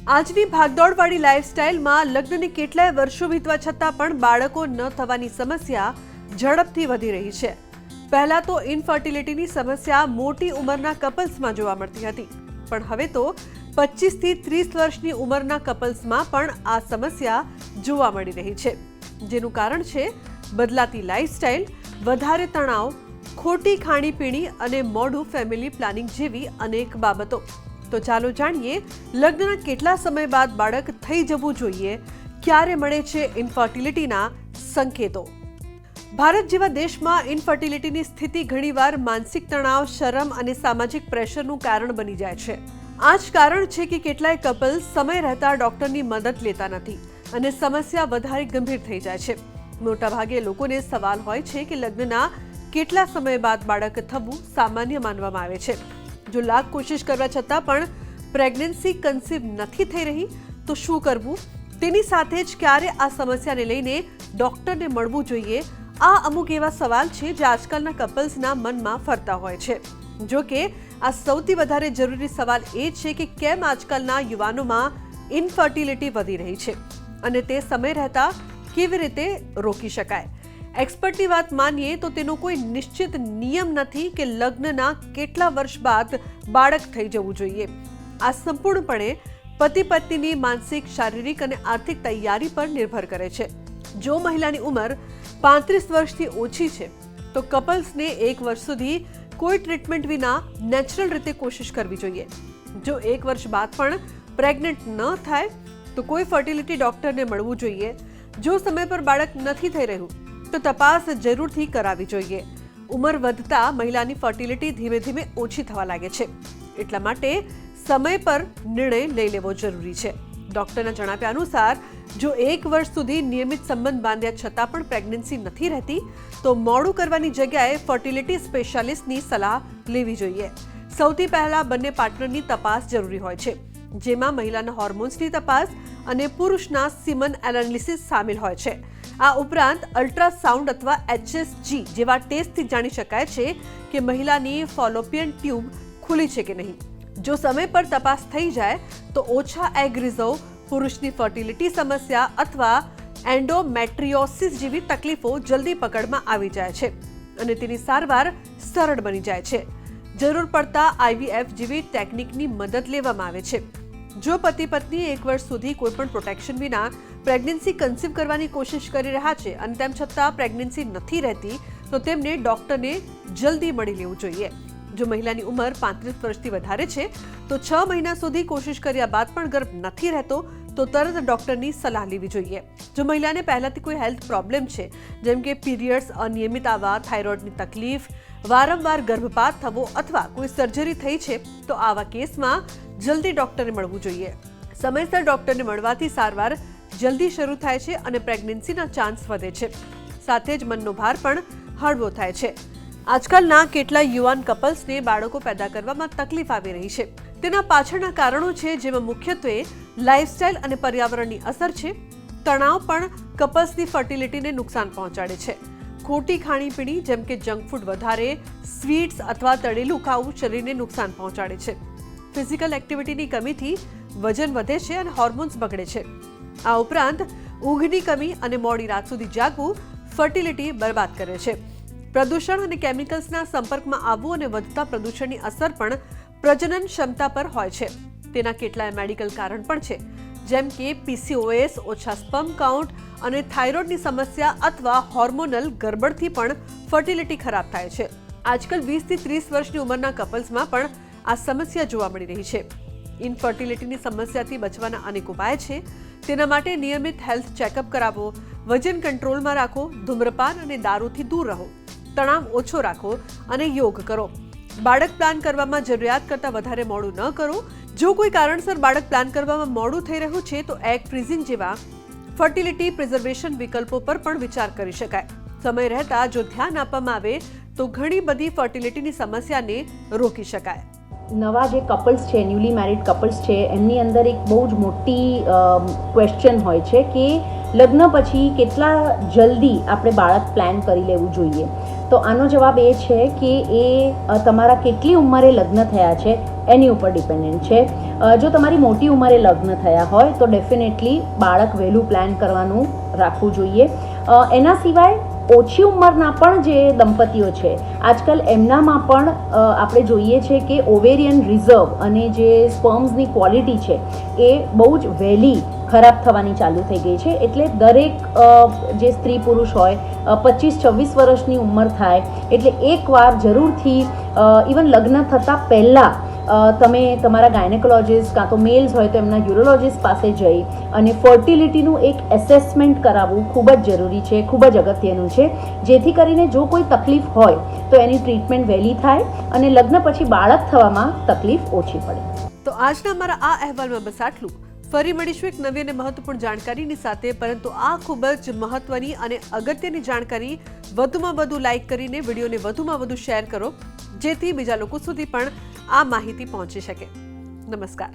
આજની ભાગદોડવાળી લાઈફસ્ટાઈલમાં લગ્નને કેટલાય વર્ષો વીતવા છતાં પણ બાળકો ન થવાની સમસ્યા ઝડપથી વધી રહી છે। પહેલા તો ઇનફર્ટિલિટીની સમસ્યા મોટી ઉંમરના કપલ્સમાં જોવા મળતી હતી, પણ હવે તો 25 થી 30 વર્ષની ઉંમરના કપલ્સમાં પણ આ સમસ્યા જોવા મળી રહી છે, જેનું કારણ છે બદલાતી લાઈફસ્ટાઈલ, વધારે તણાવ, ખોટી ખાણીપીણી અને મોડું ફેમિલી પ્લાનિંગ જેવી અનેક બાબતો। તો ચાલો જાણીએ લગ્નના કેટલા સમય બાદ બાળક થઈ જવું જોઈએ, ક્યારે મળે છે ઇનફર્ટિલિટીના સંકેતો। ભારત જેવા દેશમાં ઇનફર્ટિલિટીની સ્થિતિ ઘણીવાર માનસિક તણાવ, શરમ અને સામાજિક પ્રેશરનું કારણ બની જાય છે। આ જ કારણ છે કે કેટલાય કપલ સમય રહેતા ડોક્ટરની મદદ લેતા નથી અને સમસ્યા વધારે ગંભીર થઈ જાય છે। મોટાભાગે લોકોને સવાલ હોય છે કે લગ્નના કેટલા સમય બાદ બાળક થવું સામાન્ય માનવામાં આવે છે। જો લાખ કોશિશ કરવા છતાં પણ પ્રેગ્નન્સી કન્સીવ નથી થઈ રહી તો શું કરવું, તેની સાથે જ ક્યારે આ સમસ્યાને લઈને ડોક્ટરને મળવું જોઈએ, આ અમુક એવા સવાલ છે જે આજકાલના કપલ્સના મનમાં ફરતા હોય છે। જો કે આ સૌથી વધારે જરૂરી સવાલ એ છે કે કેમ આજકાલના યુવાનોમાં ઇનફર્ટિલિટી વધી રહી છે અને તે સમય રહેતા કેવી રીતે રોકી શકાય। એક્સપર્ટની વાત માનીએ તો તેનો કોઈ નિશ્ચિત નિયમ નથી કે લગ્નના કેટલા વર્ષ બાદ બાળક થઈ જવું જોઈએ। આ સંપૂર્ણપણે પતિ પત્નીની માનસિક, શારીરિક અને આર્થિક તૈયારી પર નિર્ભર કરે છે। જો મહિલાની ઉંમર 35 વર્ષથી ઓછી છે તો કપલ્સને 1 વર્ષ સુધી કોઈ ટ્રીટમેન્ટ વિના નેચરલ રીતે કોશિશ કરવી જોઈએ। જો 1 વર્ષ બાદ પણ પ્રેગ્નન્ટ ન થાય તો કોઈ ફર્ટિલિટી ડોક્ટરને મળવું જોઈએ। જો સમય પર બાળક નથી થઈ રહ્યું તો તપાસ જરૂરથી કરાવવી જોઈએ। ઉંમર વધતા મહિલાની ફર્ટિલિટી ધીમે ધીમે ઓછી થવા લાગે છે, એટલા માટે સમય પર નિર્ણય લઈ લેવો જરૂરી છે। ડોક્ટરના જણાવ્યા અનુસાર જો 1 વર્ષ સુધી નિયમિત સંબંધ બાંધ્યા છતાં પણ પ્રેગ્નન્સી નથી રહેતી તો મોડું કરવાની જગ્યાએ ફર્ટિલિટી સ્પેશિયાલિસ્ટની સલાહ લેવી જોઈએ। સૌથી પહેલા બંને પાર્ટનરની તપાસ જરૂરી હોય છે, જેમાં મહિલાના હોર્મોન્સની તપાસ અને પુરુષના સિમન એનાલિસિસ સામેલ હોય છે। આ ઉપરાંત અલ્ટ્રાસાઉન્ડ અથવા HSG જેવા ટેસ્ટથી જાણી શકાય છે કે મહિલાની ફોલોપિયન ટ્યુબ ખુલી છે કે નહીં। જો સમય પર તપાસ થઈ જાય તો ઓછા એગ રિઝર્વ, પુરુષની ફર્ટિલિટી સમસ્યા અથવા એન્ડોમેટ્રિયોસિસ જેવી તકલીફો જલ્દી પકડમાં આવી જાય છે અને તેની સારવાર સરળ બની જાય છે। જરૂર પડતા IVF જેવી ટેકનિકની મદદ લેવામાં આવે છે। જો પતિ પત્ની 1 વર્ષ સુધી કોઈપણ પ્રોટેક્શન વિના પ્રેગ્નન્સી કન્સીવ કરવાની કોશિશ કરી રહ્યા છે અને તેમ છતાં પ્રેગ્નન્સી નથી રહેતી તો તેમને ડોક્ટરને જલ્દી મળી લેવું જોઈએ। જો મહિલાની ઉંમર 35 વર્ષથી વધારે છે તો 6 મહિના સુધી કોશિશ કર્યા બાદ પણ ગર્ભ નથી રહેતો તો તરત ડોક્ટરની સલાહ લેવી જોઈએ। જો મહિલાને પહેલાથી કોઈ હેલ્થ પ્રોબ્લેમ છે, જેમ કે પીરિયડ્સ અનિયમિત આવવા, થાઇરોઇડની તકલીફ, વારંવાર ગર્ભપાત થવો અથવા કોઈ સર્જરી થઈ છે તો આવા કેસમાં જલ્દી ડોક્ટરને મળવું જોઈએ। સમયસર ડોક્ટરને મળવાથી સારવાર જલ્દી શરૂ થાય છે અને પ્રેગ્નન્સીના ચાન્સ વધે છે, સાથે જ મનનો ભાર પણ હળવો થાય છે। આજકાલના કેટલાય યુવાન કપલ્સને બાળકો પેદા કરવામાં તકલીફ આવી રહી છે। તેના પાછળના કારણો છે, જેમાં મુખ્યત્વે લાઇફસ્ટાઇલ અને પર્યાવરણની અસર છે। તણાવ પણ કપલ્સની ફર્ટિલિટીને નુકસાન પહોંચાડે છે। ખોટી ખાણીપીણી જેમ કે જંક ફૂડ, વધારે સ્વીટ્સ અથવા તળેલું ખાવું શરીરને નુકસાન પહોંચાડે છે। ફિઝિકલ એક્ટિવિટીની કમીથી વજન વધે છે અને હોર્મોન્સ બગડે છે। આ ઉપરાંત ઊંઘની કમી અને મોડી રાત સુધી જાગવું ફર્ટિલિટી બરબાદ કરે છે। પ્રદૂષણ અને કેમિકલ્સના સંપર્કમાં આવવું અને વધતા પ્રદૂષણની અસર પણ પ્રજનન ક્ષમતા પર હોય છે। તેના કેટલાય મેડિકલ કારણ પણ છે, જેમ કે PCOS, ઓછા સ્પર્મ કાઉન્ટ અને થાઇરોઇડની સમસ્યા અથવા હોર્મોનલ ગરબડથી પણ ફર્ટિલિટી ખરાબ થાય છે। આજકાલ 20 થી 30 વર્ષની ઉંમરના કપલ્સમાં પણ આ સમસ્યા જોવા મળી રહી છે। ઇનફર્ટિલિટીની સમસ્યાથી બચવાના અનેક ઉપાય છે। તેના માટે નિયમિત હેલ્થ ચેકઅપ કરાવો, વજન કંટ્રોલમાં રાખો, ધૂમ્રપાન અને દારૂથી દૂર રહો, તણાવ ઓછો રાખો અને યોગ કરો। બાળક પ્લાન કરવામાં જરૂરિયાત કરતાં વધારે મોડું ન કરો। જો કોઈ કારણસર બાળક પ્લાન કરવામાં મોડું થઈ રહ્યું છે તો એગ ફ્રીઝિંગ જેવા ફર્ટિલિટી પ્રિઝર્વેશન વિકલ્પો પર પણ વિચાર કરી શકાય। સમય રહેતા જો ધ્યાન આપવામાં આવે તો ઘણી બધી ફર્ટિલિટીની સમસ્યાને રોકી શકાય। નવા જે કપલ્સ છે, ન્યૂલી મેરિડ કપલ્સ છે, એમની અંદર એક બહુ જ મોટી ક્વેશ્ચન હોય છે કે લગ્ન પછી કેટલા જલ્દી આપણે બાળક પ્લાન કરી લેવું જોઈએ। તો આનો જવાબ એ છે કે એ તમારા કેટલી ઉંમરે લગ્ન થયા છે એની ઉપર ડિપેન્ડન્ટ છે. જો તમારી મોટી ઉંમરે લગ્ન થયા હોય તો ડેફિનેટલી બાળક વહેલું પ્લાન કરવાનું રાખવું જોઈએ. એના સિવાય ઓછી ઉંમરના પણ જે દંપતીઓ છે આજકાલ એમનામાં પણ આપણે જોઈએ છે કે ઓવેરિયન રિઝર્વ અને જે સ્પર્મ્સની ક્વોલિટી છે એ બહુ જ વહેલી ખરાબ થવાની ચાલુ થઈ ગઈ છે. એટલે દરેક જે સ્ત્રી પુરુષ હોય 25-26 વર્ષની ઉંમર થાય એટલે એકવાર જરૂરથી ઇવન લગ્ન થતાં પહેલાં તમે તમારા ગાયનેકોલોજીસ્ટ કાં તો મેલ્સ હોય તો એમના યુરોલોજીસ્ટ પાસે જઈ અને ફર્ટિલિટીનું એક એસેસમેન્ટ કરાવવું ખૂબ જ જરૂરી છે, ખૂબ જ અગત્યનું છે, જેથી કરીને જો કોઈ તકલીફ હોય તો એની ટ્રીટમેન્ટ વહેલી થાય અને લગ્ન પછી બાળક થવામાં તકલીફ ઓછી પડે. તો આજના અમારા આ અહેવાલમાં બસ આટલું. ફરી મળીશું એક નવી અને મહત્વપૂર્ણ જાણકારીની સાથે, પરંતુ આ ખૂબ જ મહત્વની અને અગત્યની જાણકારી વધુમાં વધુ લાઇક કરીને વિડીયોને વધુમાં વધુ શેર કરો, જેથી બીજા લોકો સુધી પણ આ માહિતી પહોંચી શકે. નમસ્કાર.